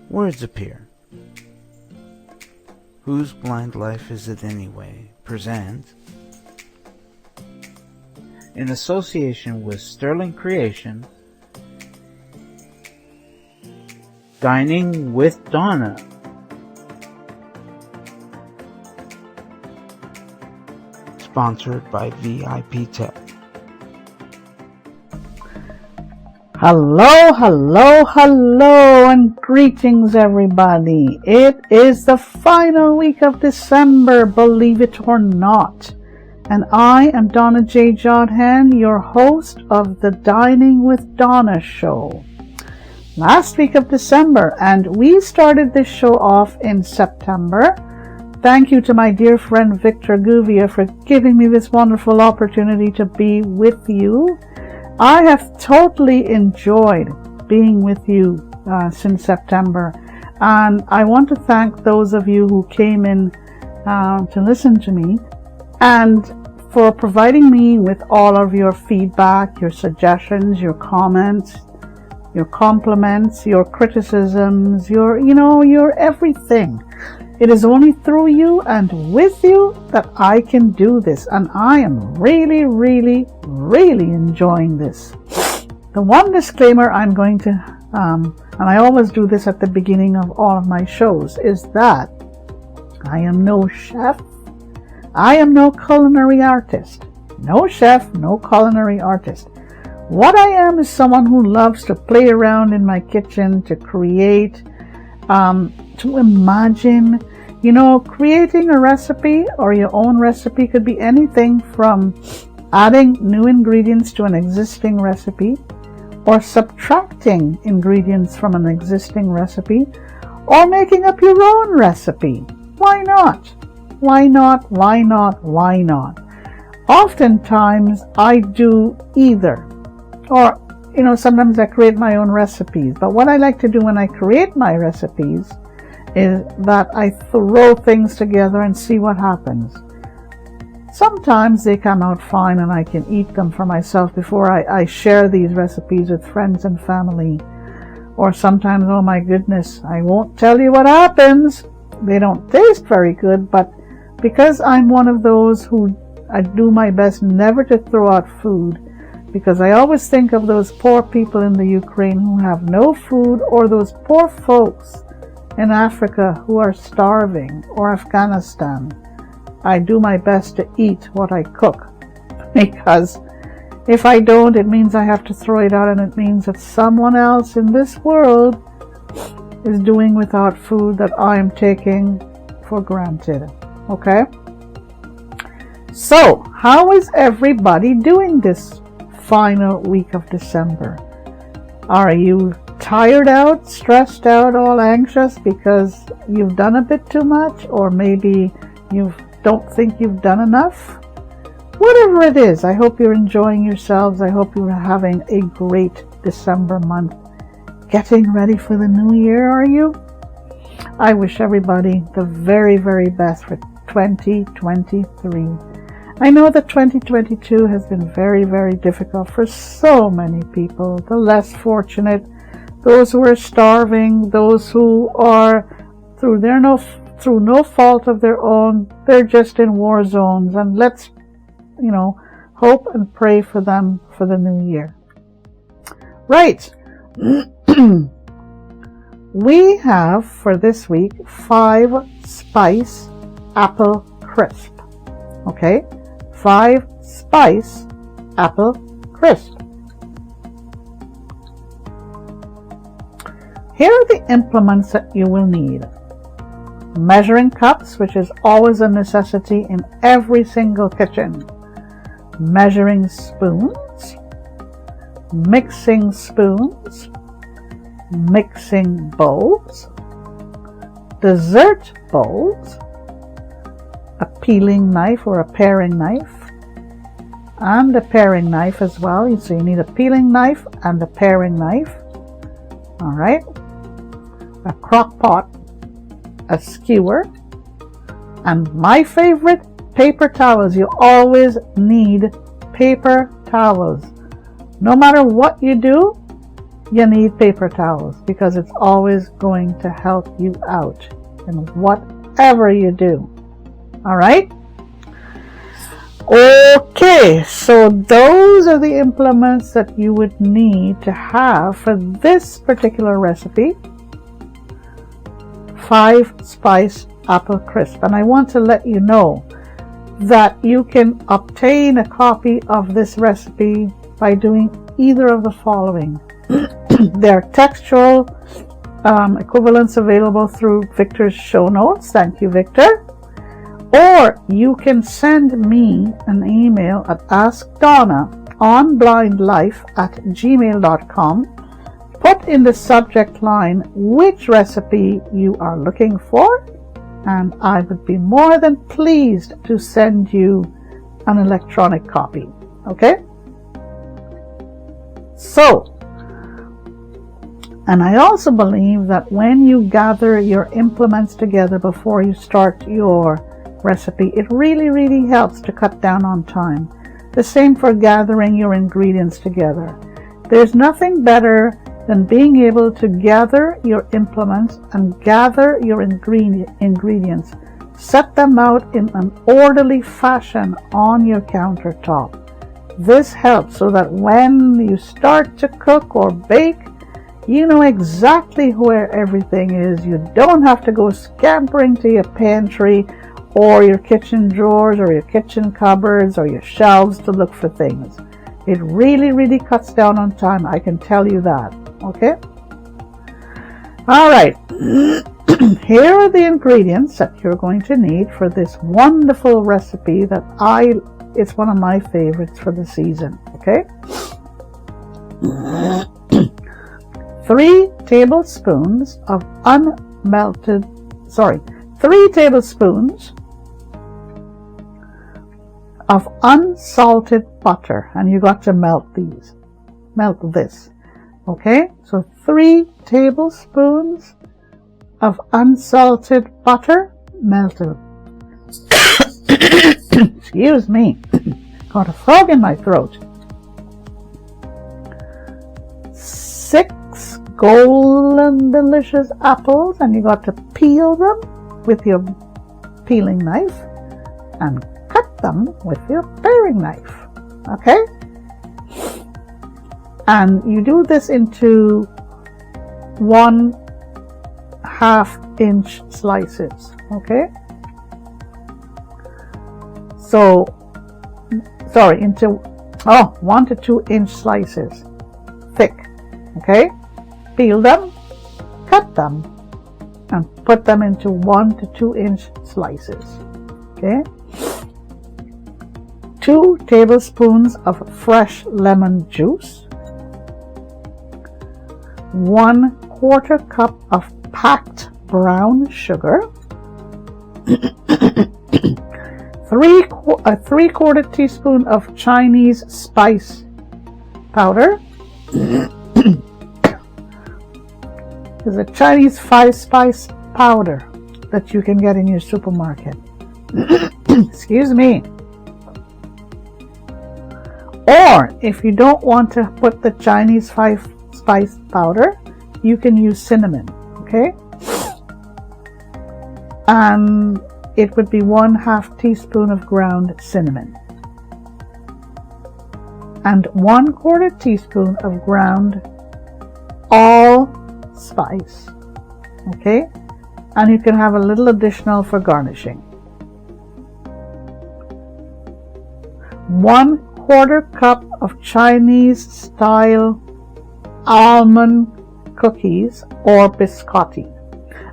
words appear. Whose blind life is it anyway? Present, in association with Sterling Creation, Dining with Donna. Sponsored by VIP Tech. Hello, hello, hello, and greetings everybody. It is the final week of December, believe it or not. And I am Donna J. Jodhan, your host of the Dining with Donna show. Last week of December, and we started this show off in September. Thank you to my dear friend Victor Guvia for giving me this wonderful opportunity to be with you. I have totally enjoyed being with you since September, and I want to thank those of you who came in to listen to me and for providing me with all of your feedback, your suggestions, your comments, your compliments, your criticisms, your everything. It is only through you and with you that I can do this, and I am really, really, really enjoying this. The one disclaimer I'm going to, and I always do this at the beginning of all of my shows, is that I am no chef. I am no culinary artist. No chef, no culinary artist. What I am is someone who loves to play around in my kitchen, to create, to imagine. Creating a recipe or your own recipe could be anything from adding new ingredients to an existing recipe, or subtracting ingredients from an existing recipe, or making up your own recipe. Why not? Why not? Why not? Why not? Oftentimes I do either. Or, sometimes I create my own recipes. But what I like to do when I create my recipes is that I throw things together and see what happens. Sometimes they come out fine and I can eat them for myself before I share these recipes with friends and family. Or sometimes, oh my goodness, I won't tell you what happens. They don't taste very good, but because I'm one of those who I do my best never to throw out food, because I always think of those poor people in the Ukraine who have no food, or those poor folks in Africa who are starving, or Afghanistan. I do my best to eat what I cook, because if I don't, it means I have to throw it out, and it means that someone else in this world is doing without food that I am taking for granted. Okay? So, how is everybody doing this final week of December? Are you tired out, stressed out, all anxious because you've done a bit too much, or maybe you don't think you've done enough? Whatever it is, I hope you're enjoying yourselves. I hope you're having a great December month. Getting ready for the new year, are you? I wish everybody the very, very best for 2023. I know that 2022 has been very, very difficult for so many people. The less fortunate, those who are starving, those who are through no fault of their own, they're just in war zones. And let's, hope and pray for them for the new year. Right. We have for this week 5 spice apple crisp. Okay? 5 spice apple crisp. Here are the implements that you will need. Measuring cups, which is always a necessity in every single kitchen. Measuring spoons. Mixing spoons. Mixing bowls. Dessert bowls. A peeling knife or a paring knife. And a paring knife as well. So you need a peeling knife and a paring knife. Alright. A crock pot, a skewer, and my favorite, paper towels. You always need paper towels. No matter what you do, you need paper towels because it's always going to help you out in whatever you do. All right? Okay, so those are the implements that you would need to have for this particular recipe. 5-spice apple crisp. And I want to let you know that you can obtain a copy of this recipe by doing either of the following. There are textual equivalents available through Victor's show notes. Thank you, Victor. Or you can send me an email at askdonnaonblindlife@gmail.com. Put in the subject line which recipe you are looking for, and I would be more than pleased to send you an electronic copy. Okay? So, and I also believe that when you gather your implements together before you start your recipe, it really helps to cut down on time. The same for gathering your ingredients together. There's nothing better than being able to gather your implements and gather your ingredients, set them out in an orderly fashion on your countertop. This helps so that when you start to cook or bake, you know exactly where everything is. You don't have to go scampering to your pantry or your kitchen drawers or your kitchen cupboards or your shelves to look for things. It really cuts down on time, I can tell you that. Okay? All right. Here are the ingredients that you're going to need for this wonderful recipe that it's one of my favorites for the season. Okay? 3 tablespoons of 3 tablespoons of unsalted butter, and you got to melt this. Okay, so 3 tablespoons of unsalted butter melted. Excuse me, got a frog in my throat. 6 golden delicious apples, and you got to peel them with your peeling knife and cut them with your paring knife. Okay, and you do this into 1/2 inch slices. Okay, so into 1 to 2 inch slices thick. Okay, peel them, cut them, and put them into 1 to 2 inch slices. Okay, 2 tablespoons of fresh lemon juice, 1/4 cup of packed brown sugar, 3/4 teaspoon of Chinese spice powder. There's a Chinese 5-spice powder that you can get in your supermarket. Excuse me. Or if you don't want to put the Chinese 5-spice powder, you can use cinnamon. Okay, and it would be 1/2 teaspoon of ground cinnamon and 1/4 teaspoon of ground allspice. Okay, and you can have a little additional for garnishing. 1/4 cup of Chinese style almond cookies or biscotti.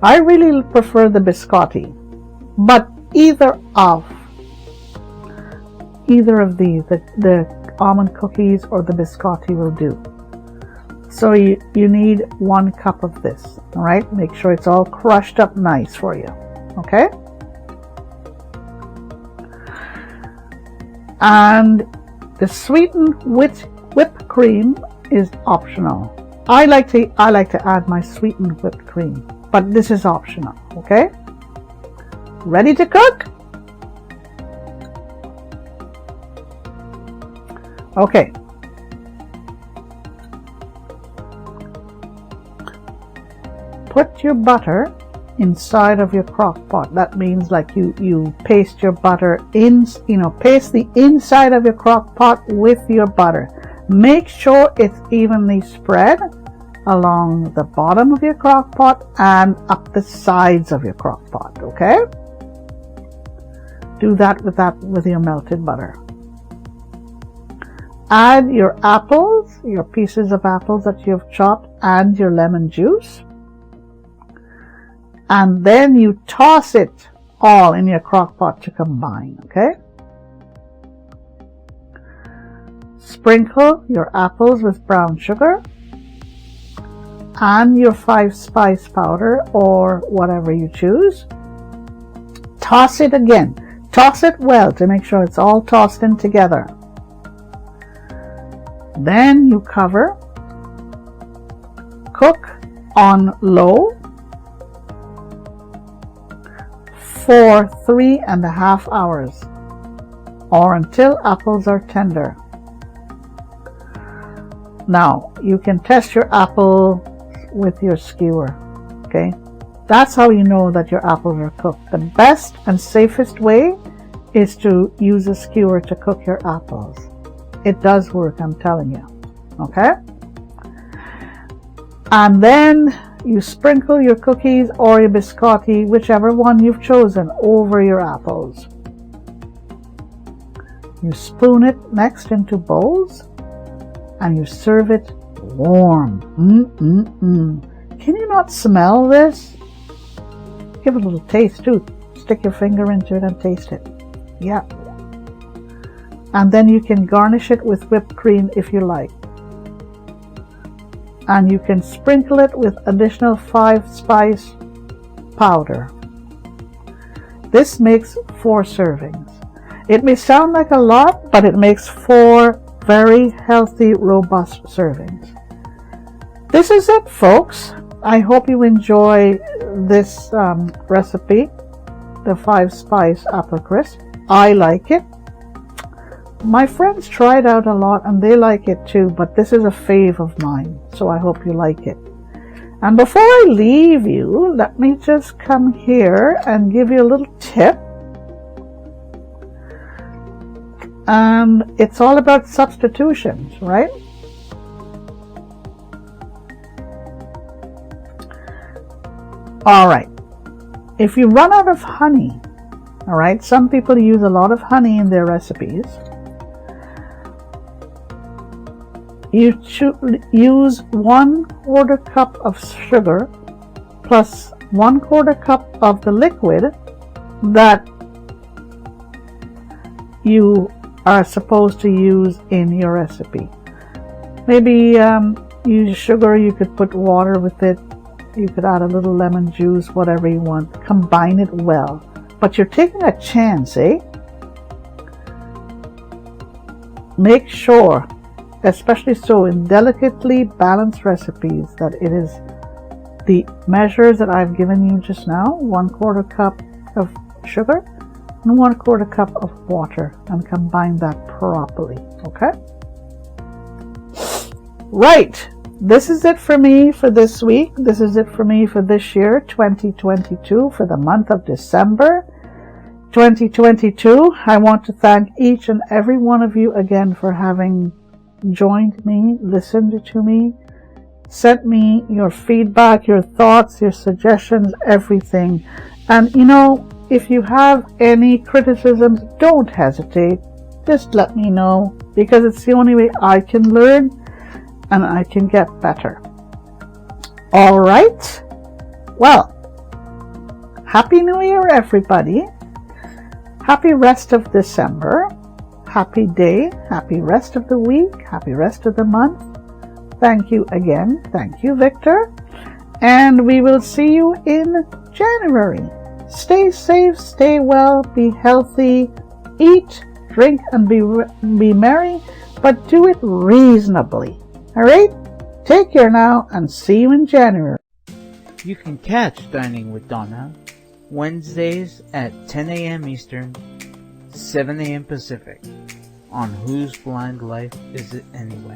I really prefer the biscotti, but either of these, the almond cookies or the biscotti will do. So you need 1 cup of this. All right, make sure it's all crushed up nice for you. Okay, and the sweetened whipped cream is optional. I like to add my sweetened whipped cream, but this is optional. Okay, ready to cook? Okay, put your butter inside of your crock pot. That means like you paste your butter in, paste the inside of your crock pot with your butter. Make sure it's evenly spread along the bottom of your crock pot and up the sides of your crock pot, okay? Do that with your melted butter. Add your apples, your pieces of apples that you've chopped, and your lemon juice. And then you toss it all in your crock pot to combine, okay? Sprinkle your apples with brown sugar and your 5-spice powder or whatever you choose. Toss it again. Toss it well to make sure it's all tossed in together. Then you cover. Cook on low for 3.5 hours or until apples are tender. Now, you can test your apple with your skewer, okay? That's how you know that your apples are cooked. The best and safest way is to use a skewer to cook your apples. It does work, I'm telling you, okay? And then you sprinkle your cookies or your biscotti, whichever one you've chosen, over your apples. You spoon it next into bowls and you serve it warm. Can you not smell this? Give it a little taste too. Stick your finger into it and taste it. Yeah. And then you can garnish it with whipped cream if you like. And you can sprinkle it with additional 5-spice powder. This makes 4 servings. It may sound like a lot, but it makes 4 very healthy, robust servings. This is it, folks. I hope you enjoy this recipe, the 5-spice apple crisp. I like it. My friends try it out a lot and they like it too, but this is a fave of mine, so I hope you like it. And before I leave you, let me just come here and give you a little tip. And it's all about substitutions, right? All right. If you run out of honey, all right, some people use a lot of honey in their recipes. You should use 1/4 cup of sugar plus 1/4 cup of the liquid that you are supposed to use in your recipe. Maybe use sugar, you could put water with it, you could add a little lemon juice, whatever you want. Combine it well. But you're taking a chance, eh? Make sure, especially so in delicately balanced recipes, that it is the measures that I've given you just now, 1/4 cup of sugar and 1/4 cup of water, and combine that properly, okay? Right, this is it for me for this week. This is it for me for this year, 2022, for the month of December 2022. I want to thank each and every one of you again for having joined me, listened to me, sent me your feedback, your thoughts, your suggestions, everything. And if you have any criticisms, don't hesitate. Just let me know, because it's the only way I can learn and I can get better. All right. Well, Happy New Year, everybody. Happy rest of December. Happy day. Happy rest of the week. Happy rest of the month. Thank you again. Thank you, Victor. And we will see you in January. Stay safe, stay well, be healthy, eat, drink, and be merry, but do it reasonably. All right? Take care now, and see you in January. You can catch Dining with Donna Wednesdays at 10 a.m. Eastern, 7 a.m. Pacific on Whose Blind Life Is It Anyway?